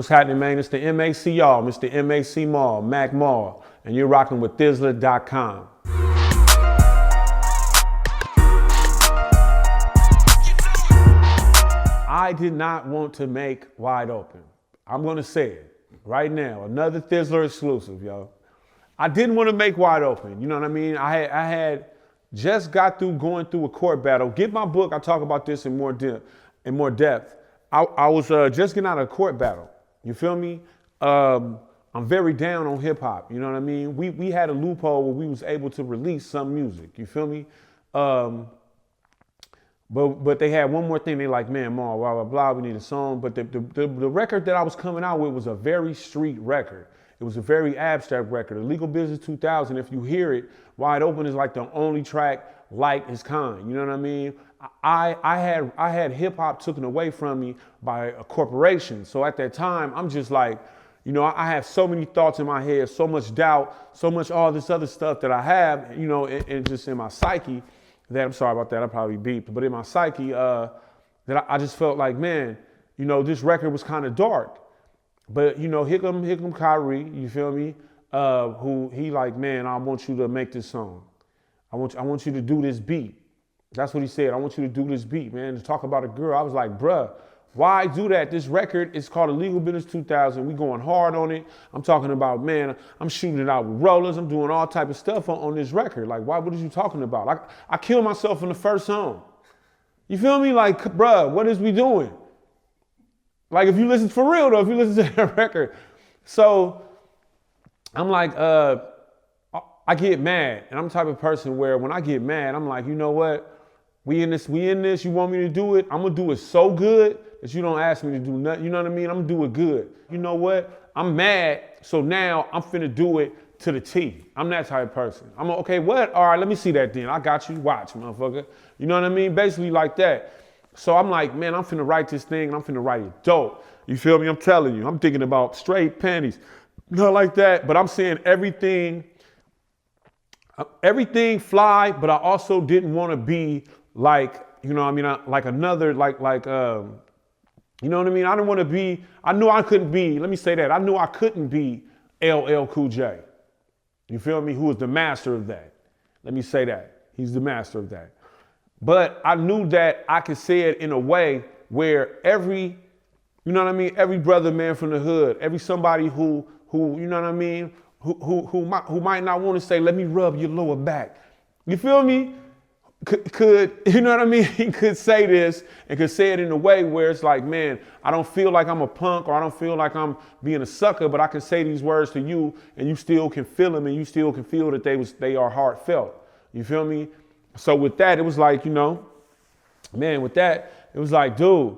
What's happening, man? It's the MAC, y'all. Mr. MAC Mall, Mac Mall, and you're rocking with Thizzler.com. I did not want to make Wide Open. I'm going to say it right now. Another Thizzler exclusive, yo. I didn't want to make Wide Open. You know what I mean? I had just got through going through a court battle. Get my book. I talk about this in more depth. I was just getting out of a court battle. You feel me? I'm very down on hip hop. You know what I mean? We had a loophole where we was able to release some music. You feel me? But they had one more thing. They like, man, Mar, blah, blah, blah, we need a song. But the record that I was coming out with was a very street record. It was a very abstract record. Illegal Business 2000, if you hear it, Wide Open is like the only track like its kind. You know what I mean? I had hip hop taken away from me by a corporation. So at that time, I'm just like, you know, I have so many thoughts in my head, so much doubt, so much all this other stuff that I have, you know, and just in my psyche that, I'm sorry about that, I probably beeped, but in my psyche, that I just felt like, man, you know, this record was kind of dark. But, you know, here come Kyrie, you feel me? Who he like, man, I want you to make this song. I want you to do this beat. That's what he said. I want you to do this beat, man, to talk about a girl. I was like, bruh, why do that? This record is called Illegal Business 2000. We going hard on it. I'm talking about, man, I'm shooting it out with rollers. I'm doing all type of stuff on this record. Like, what are you talking about? I killed myself in the first song. You feel me? Like, bruh, what is we doing? Like, if you listen for real though, if you listen to that record. So I'm like, I get mad. And I'm the type of person where when I get mad, I'm like, you know what? We in this, you want me to do it? I'm gonna do it so good that you don't ask me to do nothing. You know what I mean? I'm gonna do it good. You know what? I'm mad, so now I'm finna do it to the T. I'm that type of person. I'm okay, what? All right, let me see that then. I got you, watch, motherfucker. You know what I mean? Basically like that. So I'm like, man, I'm finna write this thing and I'm finna write it dope. You feel me? I'm telling you, I'm thinking about straight panties. Not like that, but I'm saying everything fly, but I also didn't wanna be like, you know what I mean, like another, like, you know what I mean? I didn't want to be, I knew I couldn't be, let me say that, I knew I couldn't be LL Cool J. You feel me? Who is the master of that. Let me say that. He's the master of that. But I knew that I could say it in a way where every, you know what I mean, every brother man from the hood, every somebody who you know what I mean, who might not want to say, let me rub your lower back. You feel me? Could, you know what I mean? He could say this and could say it in a way where it's like, man, I don't feel like I'm a punk or I don't feel like I'm being a sucker, but I can say these words to you and you still can feel them and you still can feel that they are heartfelt. You feel me? So with that, it was like, you know, man, with that, it was like, dude,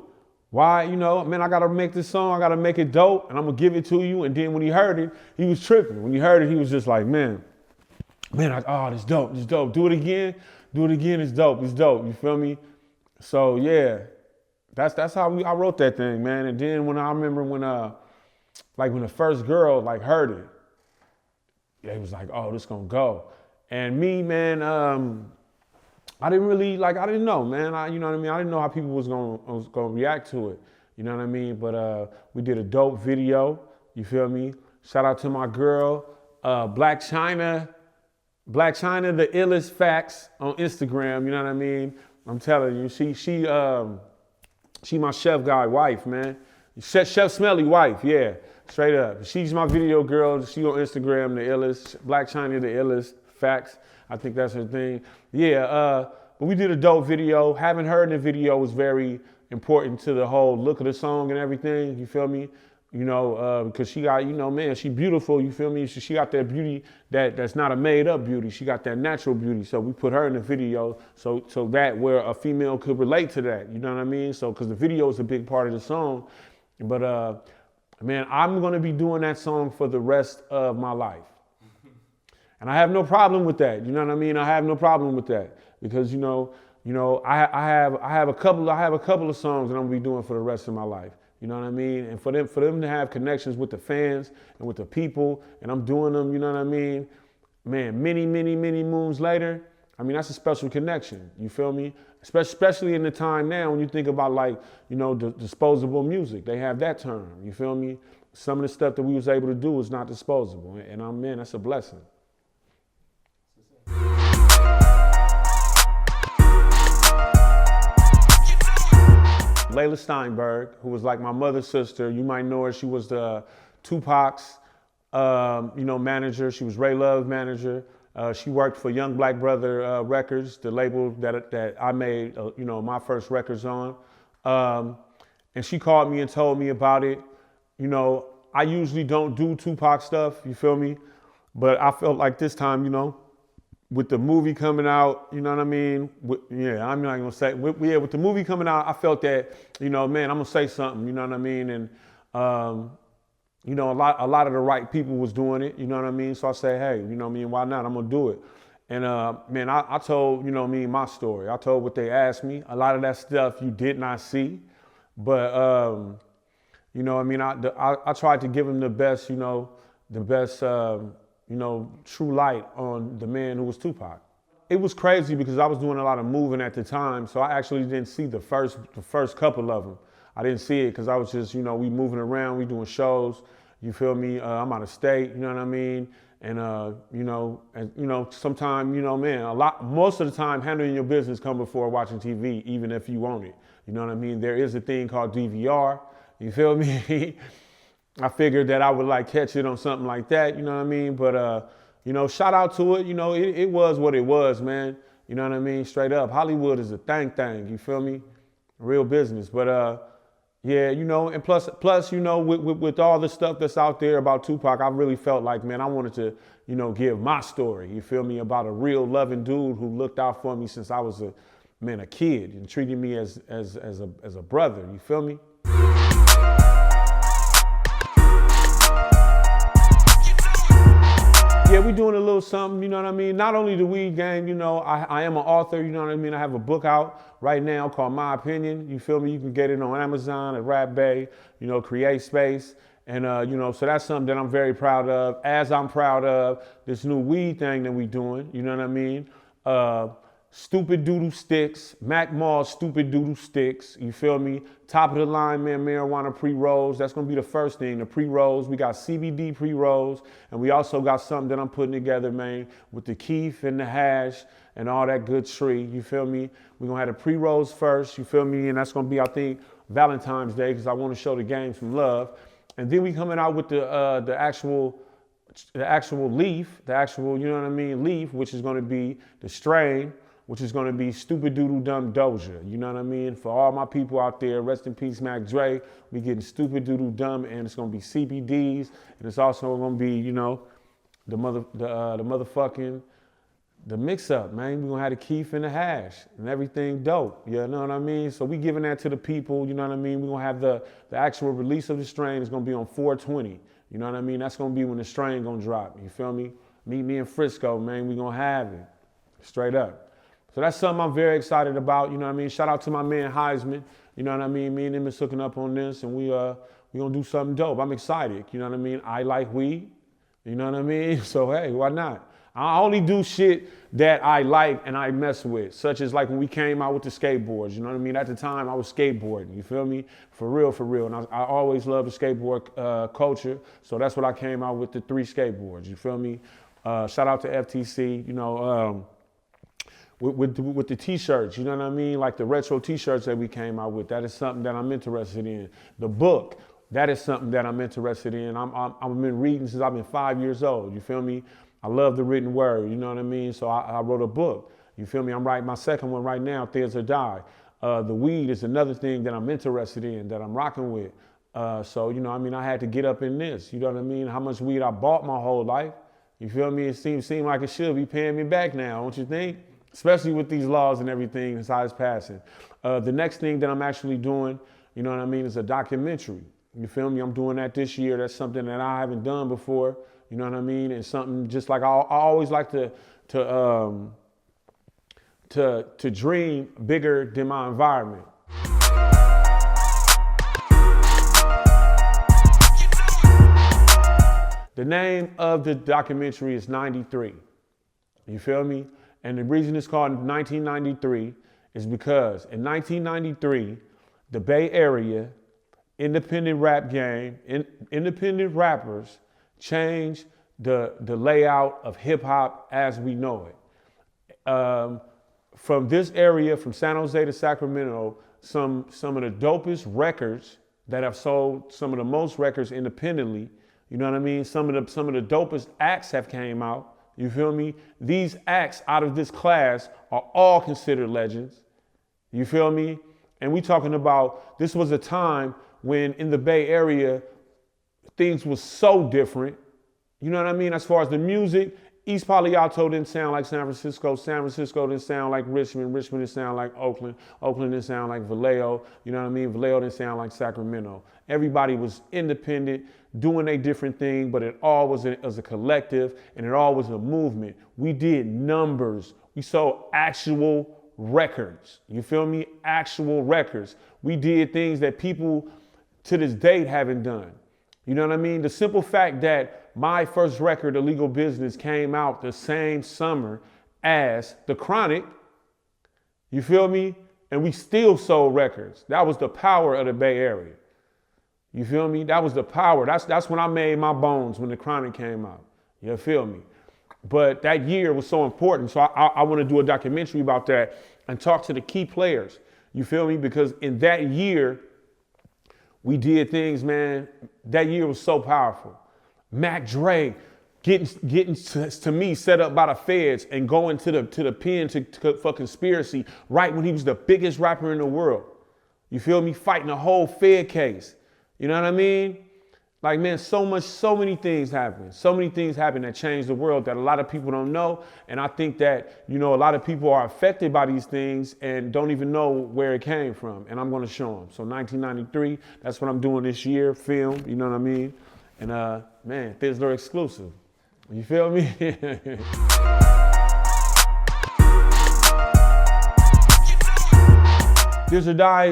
why, you know, man, I got to make this song. I got to make it dope and I'm going to give it to you. And then when he heard it, he was tripping. When he heard it, he was just like, man, oh, this dope, this dope. Do it again. Do it again, it's dope, you feel me? So yeah, that's how I wrote that thing, man. And then when I remember when the first girl like heard it, they was like, oh, this gonna go. And me, man, I didn't really, like, I didn't know, man. You know what I mean? I didn't know how people was gonna react to it, you know what I mean? But we did a dope video, you feel me? Shout out to my girl, Black China, the illest facts on Instagram, you know what I mean? I'm telling you, she my chef guy wife, man. Chef Smelly wife, yeah, straight up. She's my video girl. She on Instagram, the illest. Black China, the illest facts. I think that's her thing. Yeah, but we did a dope video. Having her in the video was very important to the whole look of the song and everything, you feel me? You know, because she got, you know, man, she beautiful, you feel me? She got that beauty that's not a made up beauty. She got that natural beauty. So we put her in the video so that where a female could relate to that, you know what I mean? So, because the video is a big part of the song. But, man, I'm going to be doing that song for the rest of my life. And I have no problem with that, you know what I mean? I have no problem with that because, you know, I have a couple of songs that I'm going to be doing for the rest of my life. You know what I mean? And for them to have connections with the fans and with the people, and I'm doing them, you know what I mean? Man, many moons later, I mean, that's a special connection, you feel me? Especially in the time now when you think about like, you know, the disposable music, they have that term, you feel me? Some of the stuff that we was able to do is not disposable, and man, that's a blessing. Layla Steinberg, who was like my mother's sister, you might know her. She was the Tupac's, manager. She was Ray Love's manager. She worked for Young Black Brother Records, the label that I made, my first records on. And she called me and told me about it. You know, I usually don't do Tupac stuff, you feel me? But I felt like this time, you know, with the movie coming out, you know what I mean? I'm not gonna say, with the movie coming out, I felt that, you know, man, I'm gonna say something, you know what I mean? And, a lot of the right people was doing it, you know what I mean? So I say, hey, you know what I mean, why not? I'm gonna do it. And man, I told, you know, my story. I told what they asked me. A lot of that stuff you did not see, but, I tried to give them the best, true light on the man who was Tupac. It was crazy because I was doing a lot of moving at the time, so I actually didn't see the first couple of them. I didn't see it because I was just, we moving around, we doing shows, you feel me? I'm out of state, you know what I mean? And, sometimes, most of the time handling your business come before watching TV, even if you own it. You know what I mean? There is a thing called DVR, you feel me? I figured that I would like catch it on something like that, you know what I mean? But, shout out to it, it was what it was, man. You know what I mean? Straight up, Hollywood is a thing, you feel me? Real business, but yeah, and plus, with all the stuff that's out there about Tupac, I really felt like, man, I wanted to, give my story, you feel me? About a real loving dude who looked out for me since I was a kid and treated me as a brother, you feel me? Yeah, we doing a little something, you know what I mean? Not only the weed game, I am an author, you know what I mean? I have a book out right now called My Opinion, you feel me? You can get it on Amazon, at Rap Bay, Create Space. And, so that's something that I'm very proud of, as I'm proud of this new weed thing that we doing, you know what I mean? Stupid Doodle Sticks, Mac Mall Stupid Doodle Sticks, you feel me? Top of the line, man, marijuana pre-rolls. That's gonna be the first thing, the pre-rolls. We got CBD pre-rolls, and we also got something that I'm putting together, man, with the keef and the hash and all that good tree, you feel me? We're gonna have the pre-rolls first, you feel me? And that's gonna be, I think, Valentine's Day, because I wanna show the game some love. And then we coming out with the actual leaf, leaf, which is gonna be the strain, which is gonna be Stupid Doodle Dumb Doja, you know what I mean? For all my people out there, rest in peace, Mac Dre. We getting Stupid Doodle Dumb, and it's gonna be CBDs, and it's also gonna be, the motherfucking, the mix-up, man. We gonna have the keef and the hash, and everything dope, you know what I mean? So we giving that to the people, you know what I mean? We gonna have the actual release of the strain is gonna be on 4/20, you know what I mean? That's gonna be when the strain gonna drop, you feel me? Meet me in Frisco, man, we gonna have it, straight up. So that's something I'm very excited about, you know what I mean? Shout out to my man Heisman, you know what I mean? Me and him is hooking up on this, and we gonna do something dope. I'm excited, you know what I mean? I like weed, you know what I mean? So hey, why not? I only do shit that I like and I mess with, such as like when we came out with the skateboards, you know what I mean? At the time I was skateboarding, you feel me? For real. And I always loved the skateboard culture, so that's what I came out with, the 3 skateboards, you feel me? Shout out to FTC, with the t-shirts, you know what I mean? Like the retro t-shirts that we came out with, that is something that I'm interested in. The book, that is something that I'm interested in. I've been reading since I've been 5 years old, you feel me? I love the written word, you know what I mean? So I wrote a book, you feel me? I'm writing my second one right now, Thizzler Die. The weed is another thing that I'm interested in, that I'm rocking with. So, I had to get up in this, you know what I mean? How much weed I bought my whole life, you feel me? It seems like it should be paying me back now, don't you think? Especially with these laws and everything, that's how it's passing. The next thing that I'm actually doing, you know what I mean, is a documentary. You feel me? I'm doing that this year. That's something that I haven't done before. You know what I mean? And something just like I always like to dream bigger than my environment. The name of the documentary is 93. You feel me? And the reason it's called 1993 is because in 1993, the Bay Area independent rap game, independent rappers changed the layout of hip hop as we know it. From this area, from San Jose to Sacramento, some of the dopest records that have sold some of the most records independently, you know what I mean? Some of the dopest acts have came out, you feel me? These acts out of this class are all considered legends, you feel me? And we talking about, this was a time when in the Bay Area, things was so different, you know what I mean? As far as the music, East Palo Alto didn't sound like San Francisco didn't sound like Richmond didn't sound like Oakland didn't sound like Vallejo, you know what I mean? Vallejo didn't sound like Sacramento. Everybody was independent, doing their different thing, but it all was as a collective, and it all was a movement. We did numbers, we sold actual records, you feel me? Actual records. We did things that people to this date haven't done. You know what I mean? The simple fact that my first record, Illegal Business, came out the same summer as The Chronic, you feel me? And we still sold records. That was the power of the Bay Area. You feel me? That was the power. That's when I made my bones, when The Chronic came out. You feel me? But that year was so important. So I want to do a documentary about that and talk to the key players. You feel me? Because in that year, we did things, man. That year was so powerful. Mac Dre getting to me set up by the feds and going to the pen for conspiracy right when he was the biggest rapper in the world. You feel me? Fighting a whole Fed case. You know what I mean? Like, man, so many things happen. So many things happen that change the world that a lot of people don't know. And I think that, you know, a lot of people are affected by these things and don't even know where it came from. And I'm going to show them. So 1993, that's what I'm doing this year, film, you know what I mean? And man, Thizzler exclusive. You feel me? Thizzler Die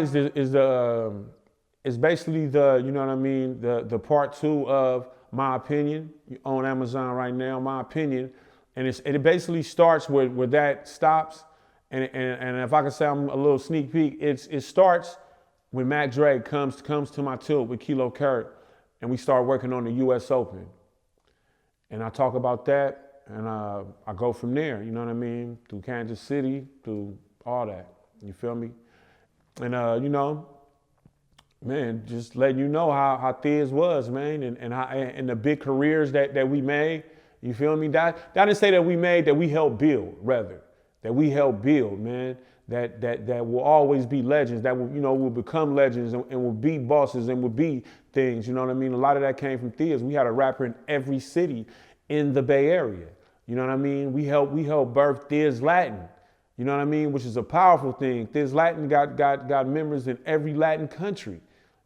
is basically the, you know what I mean, the part 2 of My Opinion on Amazon right now, My Opinion. And it basically starts where that stops. And if I can say I'm a little sneak peek, it starts when Mac Dre comes to my tilt with Kilo Kurt and we start working on the US Open. And I talk about that and I go from there, you know what I mean? Through Kansas City, through all that, you feel me? And you know, man, just letting you know how Thiz was, man, and the big careers that we made. You feel me? That didn't say that we made, that we helped build, rather. That we helped build, man. That will always be legends, that will, you know, will become legends and will be bosses and will be things, you know what I mean? A lot of that came from Thiz. We had a rapper in every city in the Bay Area. You know what I mean? We helped birth Thiz Latin. You know what I mean? Which is a powerful thing. Thiz Latin got members in every Latin country.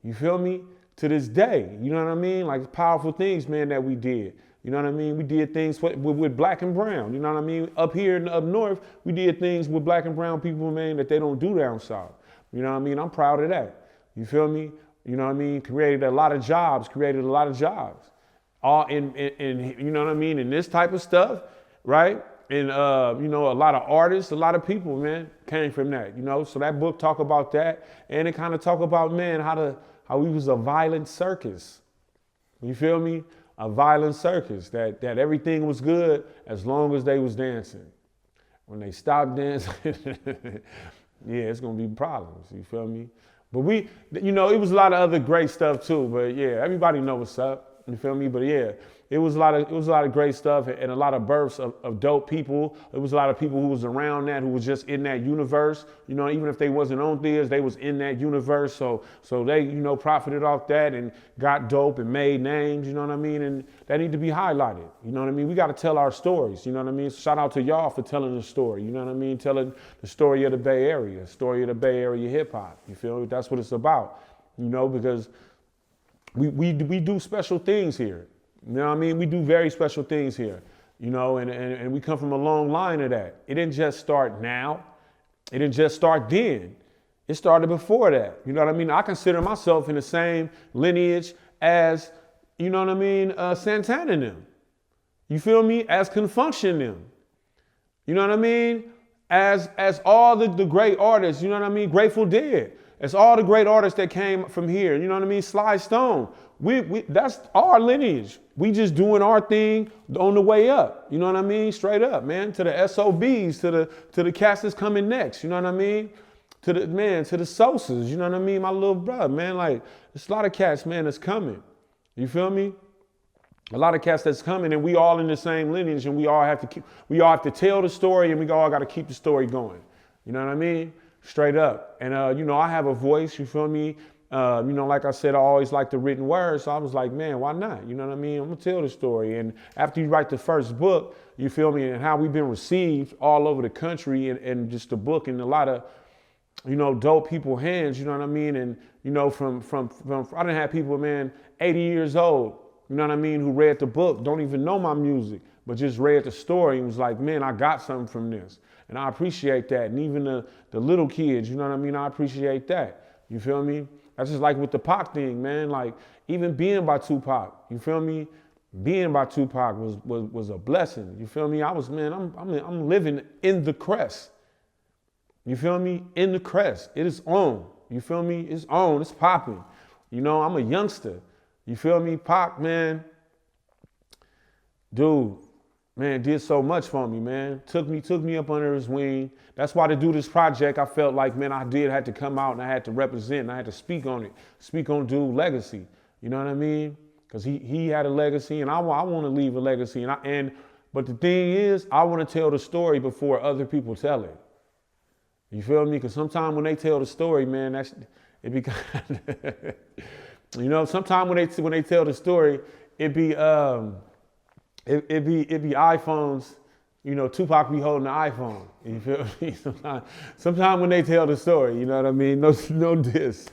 You feel me? To this day, you know what I mean? Like powerful things, man, that we did. You know what I mean? We did things with black and brown, you know what I mean? Up here and up north, we did things with black and brown people, man, that they don't do down south. You know what I mean? I'm proud of that. You feel me? You know what I mean? Created a lot of jobs. All in you know what I mean? In this type of stuff, right? And, you know, a lot of artists, a lot of people, man, came from that, you know? So that book talk about that. And it kind of talk about, man, how we was a violent circus. You feel me? A violent circus, that everything was good as long as they was dancing. When they stopped dancing, yeah, it's gonna be problems, you feel me? But we, you know, it was a lot of other great stuff too, but yeah, everybody know what's up, you feel me? But yeah, it was a lot of great stuff and a lot of births of dope people. It was a lot of people who was around that, who was just in that universe. You know, even if they wasn't on Thiz, they was in that universe. So they, you know, profited off that and got dope and made names, you know what I mean? And that need to be highlighted, you know what I mean? We got to tell our stories, you know what I mean? Shout out to y'all for telling the story, you know what I mean? Telling the story of the Bay Area, story of the Bay Area hip hop, you feel me? That's what it's about, you know, because we do special things here. You know what I mean? We do very special things here, you know, and we come from a long line of that. It didn't just start now. It didn't just start then. It started before that. You know what I mean? I consider myself in the same lineage as, you know what I mean, Santana and them. You feel me? As Confunction them. You know what I mean? As all the great artists, you know what I mean? Grateful Dead. It's all the great artists that came from here. You know what I mean? Sly Stone. We that's our lineage. We just doing our thing on the way up. You know what I mean? Straight up, man. To the SOBs, to the cats that's coming next. You know what I mean? To the Sosas. You know what I mean? My little brother, man. Like, there's a lot of cats, man, that's coming. You feel me? A lot of cats that's coming, and we all in the same lineage, and we all have to tell the story, and we all got to keep the story going. You know what I mean? Straight up. And you know, I have a voice. You feel me? You know, like I said, I always like the written word, so I was like, man, why not? You know what I mean? I'm gonna tell the story. And after you write the first book, you feel me, and how we've been received all over the country, and just the book in a lot of, you know, dope people hands. You know what I mean? And you know, from I done had people, man, 80 years old. You know what I mean, who read the book, don't even know my music, but just read the story and was like, man, I got something from this. And I appreciate that. And even the little kids, you know what I mean, I appreciate that. You feel me? That's just like with the Pac thing, man. Like, even being by Tupac, you feel me? Being by Tupac was a blessing. You feel me? I was, man, I'm living in the crest. You feel me? In the crest. It is on. You feel me? It's on. It's popping. You know, I'm a youngster. You feel me? Pac, man, dude, man, did so much for me, man. Took me up under his wing. That's why to do this project, I felt like, man, had to come out and I had to represent and I had to speak on it, speak on dude's legacy. You know what I mean? Because he had a legacy, and I want to leave a legacy. But the thing is, I want to tell the story before other people tell it. You feel me? Because sometimes when they tell the story, man, it be kind of you know, sometimes when they tell the story, it be iPhones. You know, Tupac be holding the iPhone. You feel me? Sometimes when they tell the story, you know what I mean? No diss.